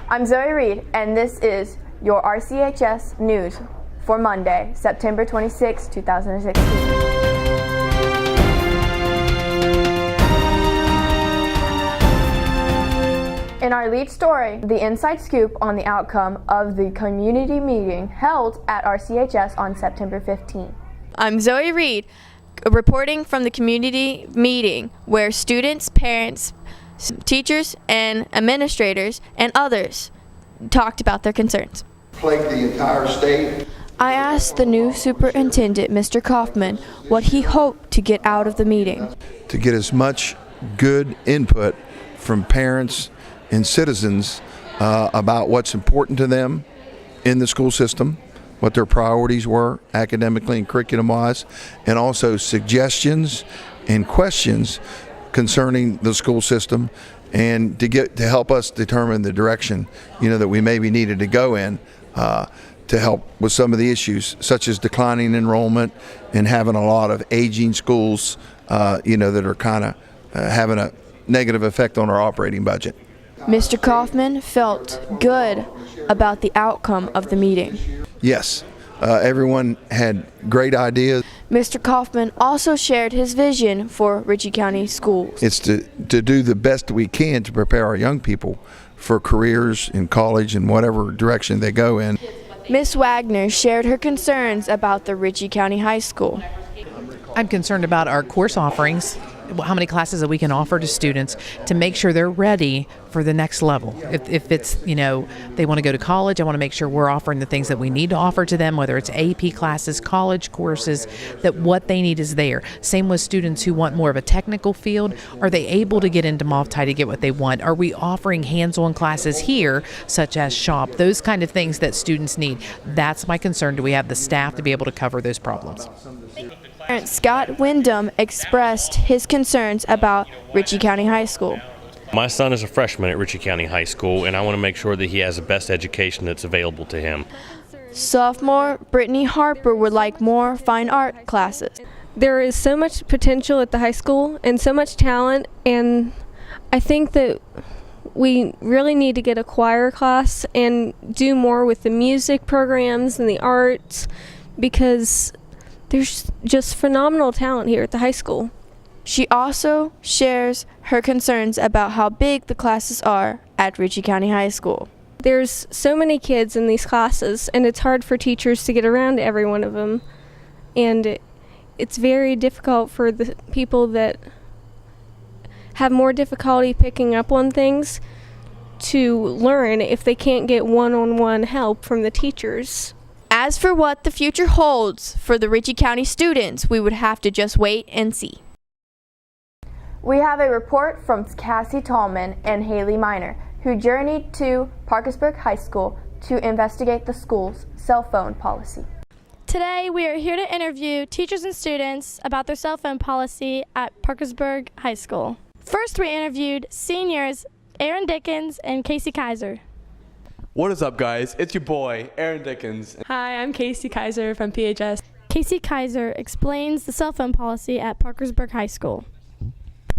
I'm Zoe Reed, and this is your RCHS News for Monday, September 26, 2016. In our lead story, the inside scoop on the outcome of the community meeting held at RCHS on September 15. I'm Zoe Reed, reporting from the community meeting where students, parents, teachers, and administrators and others talked about their concerns. Plagued the entire state. I asked the new superintendent, Mr. Kaufman, what he hoped to get out of the meeting. To get as much good input from parents and citizens about what's important to them in the school system, what their priorities were academically and curriculum-wise, and also suggestions and questions concerning the school system, and to help us determine the direction that we maybe needed to go in to help with some of the issues, such as declining enrollment and having a lot of aging schools that are kind of having a negative effect on our operating budget. Mr. Kaufman felt good about the outcome of the meeting. Yes, everyone had great ideas. Mr. Kaufman also shared his vision for Ritchie County schools. It's to do the best we can to prepare our young people for careers in college and whatever direction they go in. Ms. Wagner shared her concerns about the Ritchie County High School. I'm concerned about our course offerings, how many classes that we can offer to students to make sure they're ready for the next level. If it's, they want to go to college, I want to make sure we're offering the things that we need to offer to them, whether it's AP classes, college courses, that what they need is there. Same with students who want more of a technical field. Are they able to get into MOFTI to get what they want? Are we offering hands-on classes here, such as shop, those kind of things that students need? That's my concern. Do we have the staff to be able to cover those problems? Scott Windom expressed his concerns about Ritchie County High School. My son is a freshman at Ritchie County High School, and I want to make sure that he has the best education that's available to him. Sophomore Brittany Harper would like more fine art classes. There is so much potential at the high school and so much talent, and I think that we really need to get a choir class and do more with the music programs and the arts, because there's just phenomenal talent here at the high school. She also shares her concerns about how big the classes are at Ritchie County High School. There's so many kids in these classes, and it's hard for teachers to get around to every one of them. And it's very difficult for the people that have more difficulty picking up on things to learn if they can't get one-on-one help from the teachers. As for what the future holds for the Ritchie County students, we would have to just wait and see. We have a report from Cassie Tallman and Haley Miner, who journeyed to Parkersburg High School to investigate the school's cell phone policy. Today, we are here to interview teachers and students about their cell phone policy at Parkersburg High School. First, we interviewed seniors Aaron Dickens and Casey Kaiser. What is up, guys? It's your boy, Aaron Dickens. Hi, I'm Casey Kaiser from PHS. Casey Kaiser explains the cell phone policy at Parkersburg High School.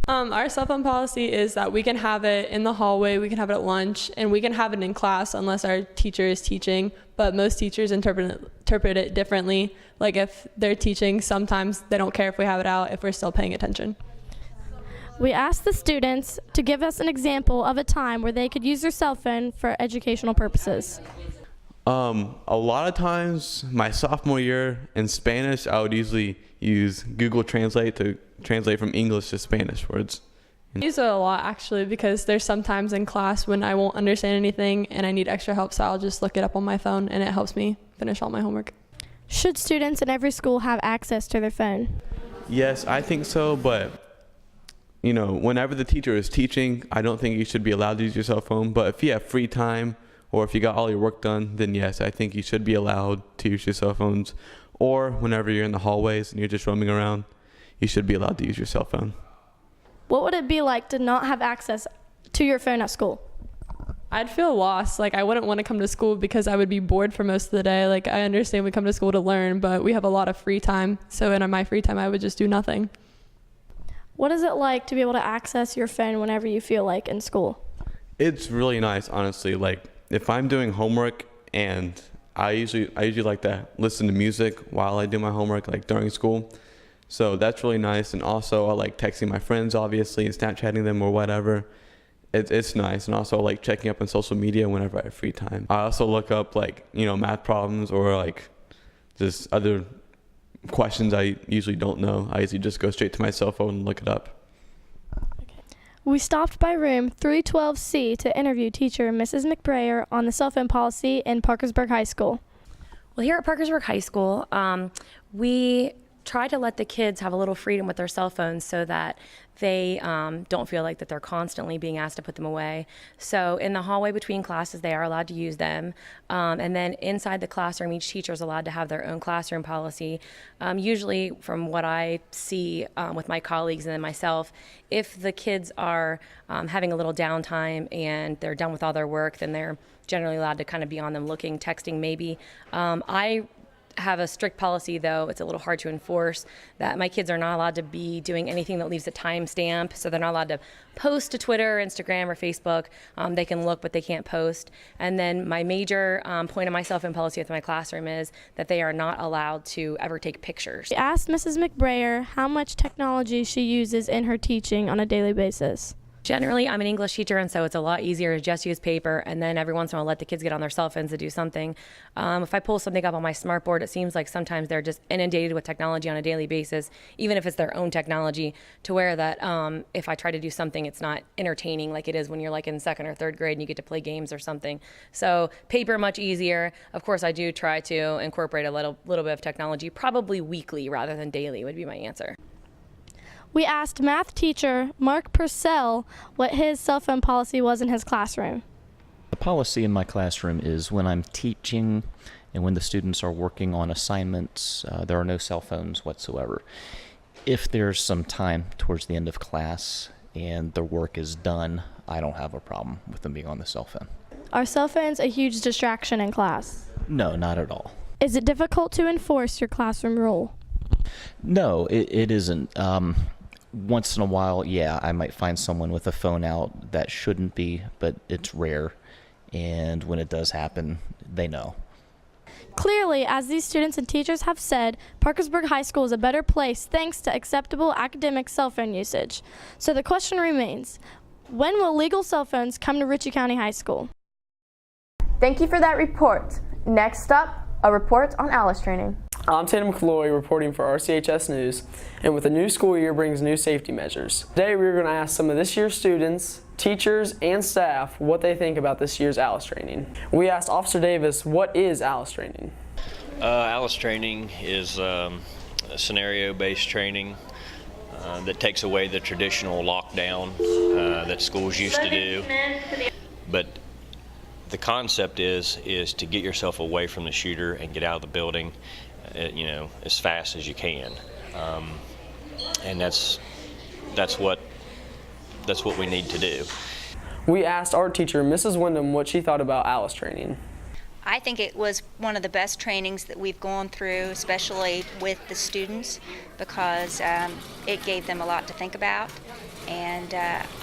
Our cell phone policy is that we can have it in the hallway, we can have it at lunch, and we can have it in class unless our teacher is teaching, but most teachers interpret it differently. Like if they're teaching, sometimes they don't care if we have it out if we're still paying attention. We asked the students to give us an example of a time where they could use their cell phone for educational purposes. A lot of times, my sophomore year in Spanish, I would usually use Google Translate to translate from English to Spanish words. I use it a lot actually because there's sometimes in class when I won't understand anything and I need extra help, so I'll just look it up on my phone and it helps me finish all my homework. Should students in every school have access to their phone? Yes, I think so, but whenever the teacher is teaching, I don't think you should be allowed to use your cell phone. But if you have free time or if you got all your work done, then yes, I think you should be allowed to use your cell phones. Or whenever you're in the hallways and you're just roaming around, you should be allowed to use your cell phone. What would it be like to not have access to your phone at school? I'd feel lost. I wouldn't want to come to school because I would be bored for most of the day. I understand we come to school to learn, but we have a lot of free time. So in my free time, I would just do nothing. What is it like to be able to access your phone whenever you feel like in school? It's really nice, honestly. if I'm doing homework, and I usually like to listen to music while I do my homework, like during school. So that's really nice. And also I like texting my friends, obviously, and Snapchatting them or whatever. It's nice. And also like checking up on social media whenever I have free time. I also look up like, math problems or like just other questions I usually don't know. I usually just go straight to my cell phone and look it up. We stopped by room 312C to interview teacher Mrs. McBrayer on the cell phone policy in Parkersburg High School. Well, here at Parkersburg High School, we try to let the kids have a little freedom with their cell phones so that they don't feel like that they're constantly being asked to put them away. So in the hallway between classes, they are allowed to use them. And then inside the classroom, each teacher is allowed to have their own classroom policy. Usually, from what I see with my colleagues and then myself, if the kids are having a little downtime and they're done with all their work, then they're generally allowed to kind of be on them looking, texting maybe. I have a strict policy, though it's a little hard to enforce, that my kids are not allowed to be doing anything that leaves a timestamp. So they're not allowed to post to Twitter, Instagram, or Facebook. They can look, but they can't post. And then my major point of my cell phone policy with my classroom is that they are not allowed to ever take pictures. We asked Mrs. McBrayer how much technology she uses in her teaching on a daily basis. Generally, I'm an English teacher, and so it's a lot easier to just use paper, and then every once in a while let the kids get on their cell phones to do something. If I pull something up on my smartboard, it seems like sometimes they're just inundated with technology on a daily basis, even if it's their own technology, to where that if I try to do something, it's not entertaining like it is when you're like in second or third grade and you get to play games or something. So paper, much easier. Of course, I do try to incorporate a little bit of technology, probably weekly rather than daily would be my answer. We asked math teacher Mark Purcell what his cell phone policy was in his classroom. The policy in my classroom is when I'm teaching and when the students are working on assignments, there are no cell phones whatsoever. If there's some time towards the end of class and the work is done, I don't have a problem with them being on the cell phone. Are cell phones a huge distraction in class? No, not at all. Is it difficult to enforce your classroom rule? No, it isn't. Once in a while, yeah, I might find someone with a phone out that shouldn't be, but it's rare. And when it does happen, they know. Clearly, as these students and teachers have said, Parkersburg High School is a better place thanks to acceptable academic cell phone usage. So the question remains, when will legal cell phones come to Ritchie County High School? Thank you for that report. Next up, a report on ALICE training. I'm Tatum McCloy reporting for RCHS News, and with the new school year brings new safety measures. Today we're going to ask some of this year's students, teachers, and staff what they think about this year's ALICE training. We asked Officer Davis, what is ALICE training? ALICE training is a scenario-based training that takes away the traditional lockdown that schools used to do. But the concept is to get yourself away from the shooter and get out of the building, as fast as you can, and that's what we need to do. We asked art teacher Mrs. Windom what she thought about ALICE training. I think it was one of the best trainings that we've gone through, especially with the students, because it gave them a lot to think about. And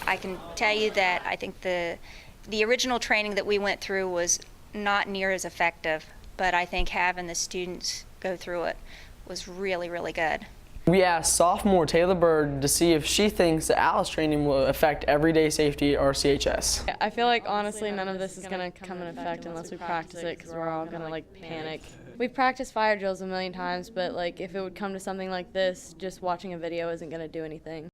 I can tell you that I think the original training that we went through was not near as effective, but I think having the students go through it was really, really good. We asked sophomore Taylor Bird to see if she thinks that ALICE training will affect everyday safety at RCHS. I feel like honestly none of this is going to come in effect unless we practice it, because we're all going to panic. We've practiced fire drills a million times, but if it would come to something like this, just watching a video isn't going to do anything.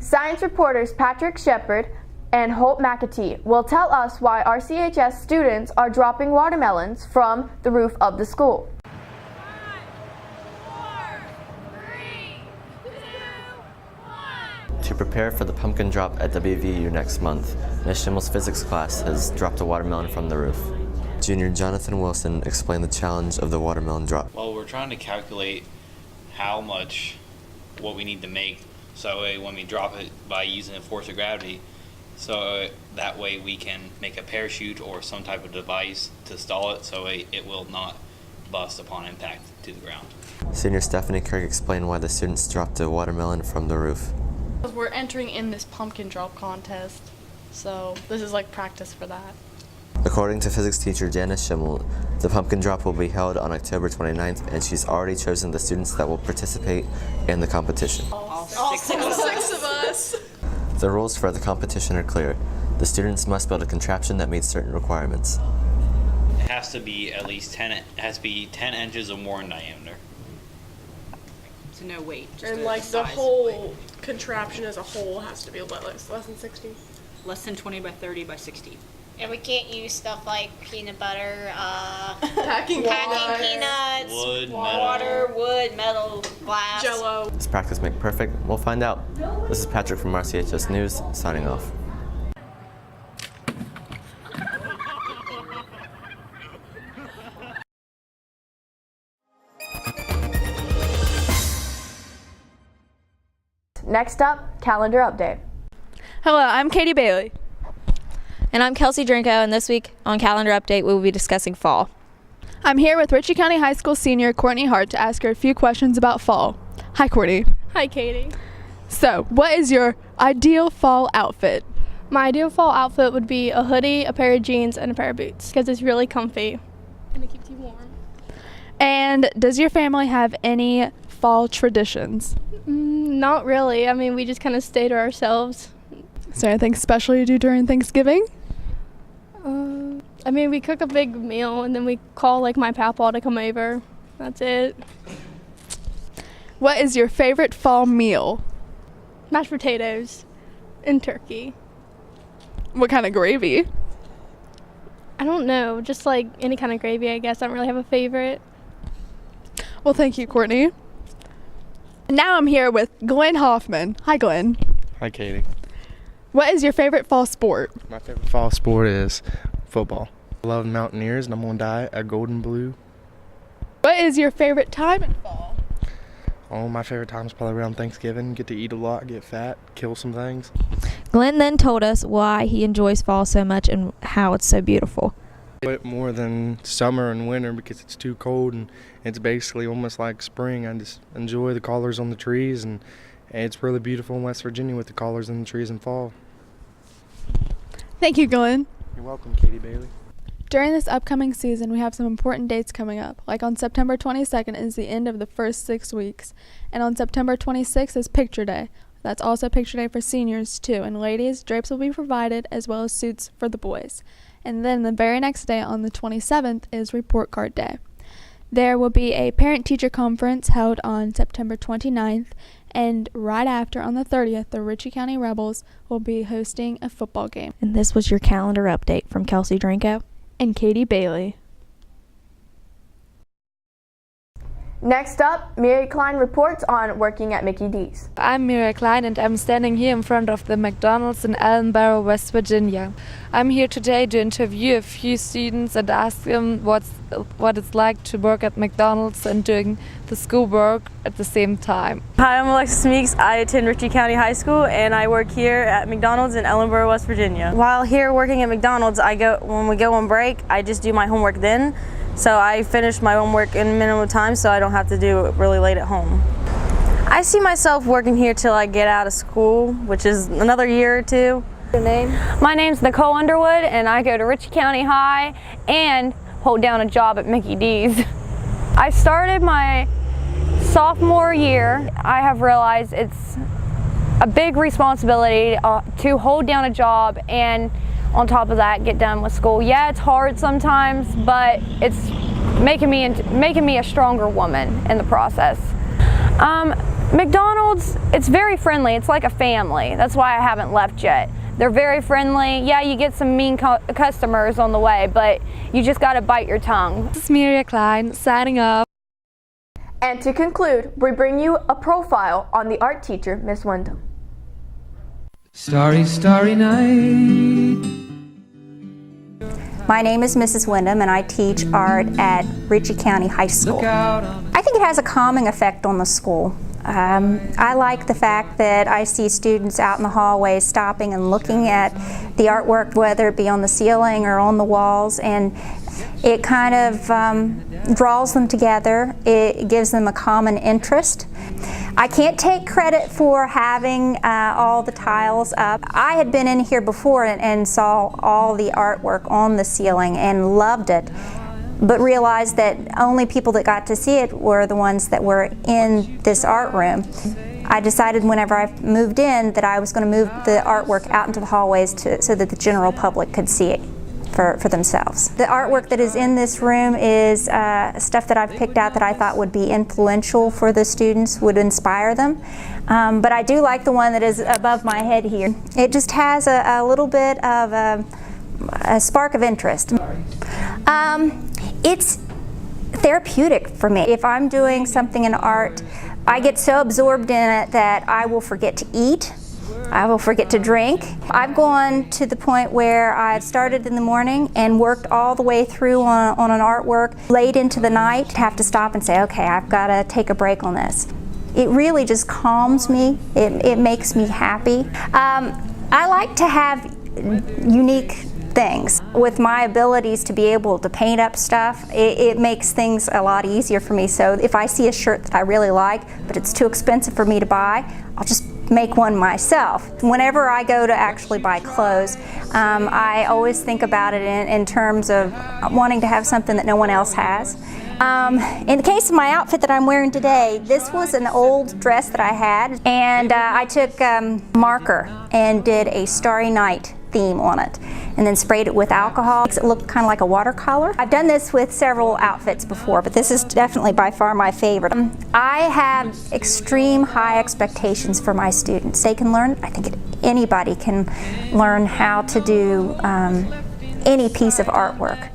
Science reporters Patrick Shepard and Holt McAtee will tell us why RCHS students are dropping watermelons from the roof of the school. To prepare for the pumpkin drop at WVU next month, Ms. Schimmel's physics class has dropped a watermelon from the roof. Junior Jonathan Wilson explained the challenge of the watermelon drop. Well, we're trying to calculate what we need to make, so when we drop it by using the force of gravity, so that way we can make a parachute or some type of device to stall it so it will not bust upon impact to the ground. Senior Stephanie Kirk explained why the students dropped a watermelon from the roof. We're entering in this pumpkin drop contest, so this is practice for that. According to physics teacher Janice Schimmel, the pumpkin drop will be held on October 29th, and she's already chosen the students that will participate in the competition. All six of us. The rules for the competition are clear. The students must build a contraption that meets certain requirements. It has to be at least 10 inches or more in diameter. So no weight. And like the whole contraption as a whole has to be less than 60? Less than 20 by 30 by 60. And we can't use stuff like peanut butter, packing peanuts, wood, water, wood, metal, glass. Jello. Does practice make perfect? We'll find out. This is Patrick from RCHS News, signing off. Next up, calendar update. Hello, I'm Katie Bailey. And I'm Kelsey Drinko, and this week on Calendar Update, we will be discussing fall. I'm here with Ritchie County High School senior Courtney Hart to ask her a few questions about fall. Hi, Courtney. Hi, Katie. So, what is your ideal fall outfit? My ideal fall outfit would be a hoodie, a pair of jeans, and a pair of boots because it's really comfy and it keeps you warm. And does your family have any fall traditions? Not really. I mean, we just kind of stay to ourselves. Is there anything special you do during Thanksgiving? I mean, we cook a big meal and then we call like my papa to come over. That's it. What is your favorite fall meal? Mashed potatoes and turkey. What kind of gravy? I don't know. Just like any kind of gravy, I guess. I don't really have a favorite. Well, thank you, Courtney. Now I'm here with Glenn Hoffman. Hi, Glenn. Hi, Katie. What is your favorite fall sport? My favorite fall sport is football. I love Mountaineers, and I'm going to dye a golden blue. What is your favorite time in fall? Oh, my favorite time is probably around Thanksgiving. Get to eat a lot, get fat, kill some things. Glenn then told us why he enjoys fall so much and how it's so beautiful. I enjoy it more than summer and winter because it's too cold and it's basically almost like spring. I just enjoy the colors on the trees, and it's really beautiful in West Virginia with the colors in the trees in fall. Thank you, Glenn. You're welcome, Katie Bailey. During this upcoming season, we have some important dates coming up. Like on September 22nd is the end of the first 6 weeks, and on September 26th is Picture Day. That's also Picture Day for seniors too, and ladies, drapes will be provided as well as suits for the boys. And then the very next day on the 27th is Report Card Day. There will be a parent-teacher conference held on September 29th, and right after, on the 30th, the Ritchie County Rebels will be hosting a football game. And this was your calendar update from Kelsey Drinko and Katie Bailey. Next up, Mary Klein reports on working at Mickey D's. I'm Mary Klein and I'm standing here in front of the McDonald's in Ellenboro, West Virginia. I'm here today to interview a few students and ask them what it's like to work at McDonald's and doing the schoolwork at the same time. Hi, I'm Alexis Meeks. I attend Ritchie County High School and I work here at McDonald's in Ellenboro, West Virginia. While here working at McDonald's, when we go on break, I just do my homework then. So I finish my homework in minimum time so I don't have to do it really late at home. I see myself working here till I get out of school, which is another year or two. Your name? My name's Nicole Underwood and I go to Ritchie County High and hold down a job at Mickey D's. I started my sophomore year. I have realized it's a big responsibility to hold down a job and on top of that, get done with school. Yeah, it's hard sometimes, but it's making me a stronger woman in the process. McDonald's, it's very friendly. It's like a family. That's why I haven't left yet. They're very friendly. Yeah, you get some mean customers on the way, but you just got to bite your tongue. This is Mary Klein, signing off. And to conclude, we bring you a profile on the art teacher, Miss Windom. Starry, starry night. My name is Mrs. Windom and I teach art at Ritchie County High School. I think it has a calming effect on the school. I like the fact that I see students out in the hallways stopping and looking at the artwork, whether it be on the ceiling or on the walls, and it kind of draws them together. It gives them a common interest. I can't take credit for having all the tiles up. I had been in here before and saw all the artwork on the ceiling and loved it, but realized that only people that got to see it were the ones that were in this art room. I decided whenever I moved in that I was going to move the artwork out into the hallways so that the general public could see it for themselves. The artwork that is in this room is stuff that I've picked out that I thought would be influential for the students, would inspire them. But I do like the one that is above my head here. It just has a little bit of a spark of interest. It's therapeutic for me. If I'm doing something in art, I get so absorbed in it that I will forget to eat. I will forget to drink. I've gone to the point where I've started in the morning and worked all the way through on an artwork late into the night, have to stop and say, okay, I've got to take a break on this. It really just calms me. It makes me happy. I like to have unique things. With my abilities to be able to paint up stuff, it makes things a lot easier for me. So if I see a shirt that I really like, but it's too expensive for me to buy, I'll just make one myself. Whenever I go to actually buy clothes, I always think about it in terms of wanting to have something that no one else has. In the case of my outfit that I'm wearing today, this was an old dress that I had, and I took marker and did a Starry Night theme on it, and then sprayed it with alcohol. It looked kind of like a watercolor. I've done this with several outfits before, but this is definitely by far my favorite. I have extreme high expectations for my students. They can learn, I think anybody can learn how to do any piece of artwork.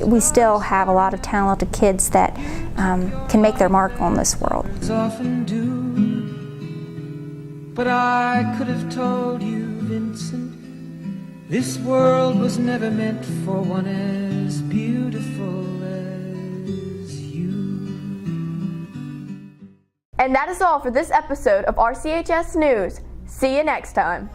We still have a lot of talented kids that can make their mark on this world. Often do, but I could have told you, Vincent, this world was never meant for one as beautiful as you. And that is all for this episode of RCHS News. See you next time.